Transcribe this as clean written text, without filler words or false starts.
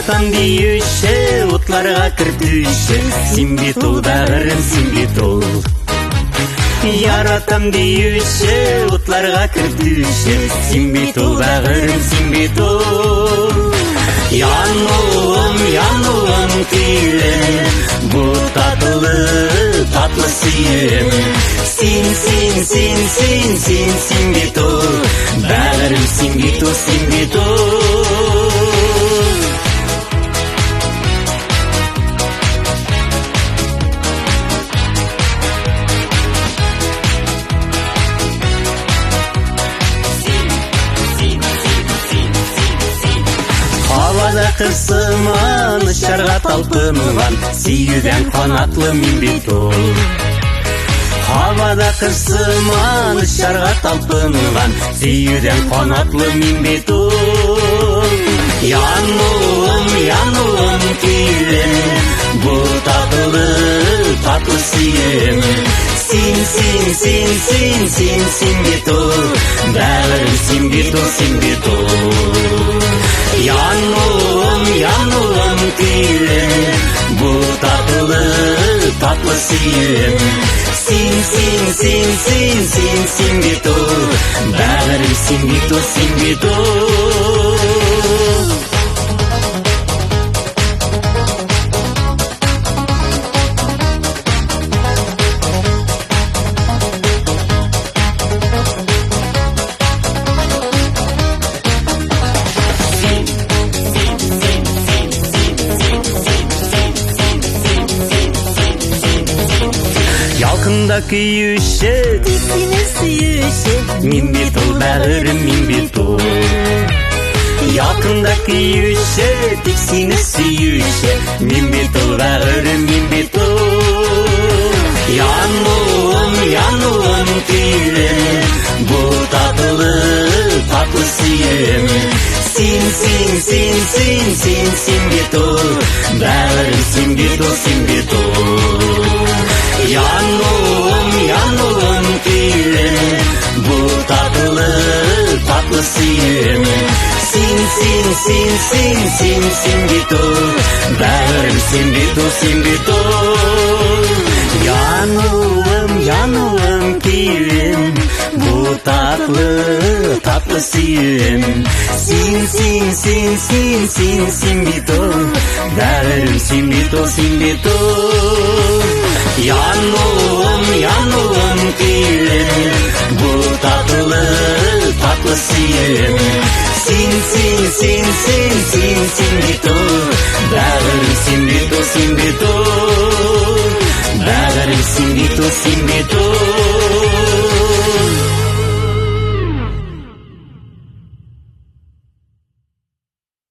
Yaratам deyуші, отларға кіртуші, сен бит ол бәрім, сен бит ол. Yaratам deyуші, отларға кіртуші, сен бит ол бәрім, сен бит ол. Yanılım tüyüm, bu tatlı suyum. Sin bit ol, bärім sin bit ol. Havada kısıman, ışarga talpınılan, sүйүүден қанатлы мен бит ol. Havada kısıman, ışarga talpınılan, sүйүүден қанатлы мен бит ol. Yanılım tüyüm, bu tatlı suyum. Sin bit ol, bärім sin bit ol. Yanılım tüyüm, bu tatlı suyum. Sin bit ol, bärім sin bit ol. Ялқында күйуші, сені сүйуші, мен бит ол бәрім, мен бит ол. Ялқында күйуші, тек сені сүйуші, мен бит ол бәрім, мен бит ол. Yanılım tüyüm, bu tatlı suyum. Sin bit ol, bärім sin bit ol. Yanılım tüyüm, bu tatlı suyum. Sin bit ol, bärім sin bit ol. Yanılım tüyüm, bu tatlı suyum. Sin bit ol, bärім sin bit ol. Yanılım tüyüm, bu tatlı suyum. Sin bit ol, bärім sin bit ol. Bärім sin bit ol.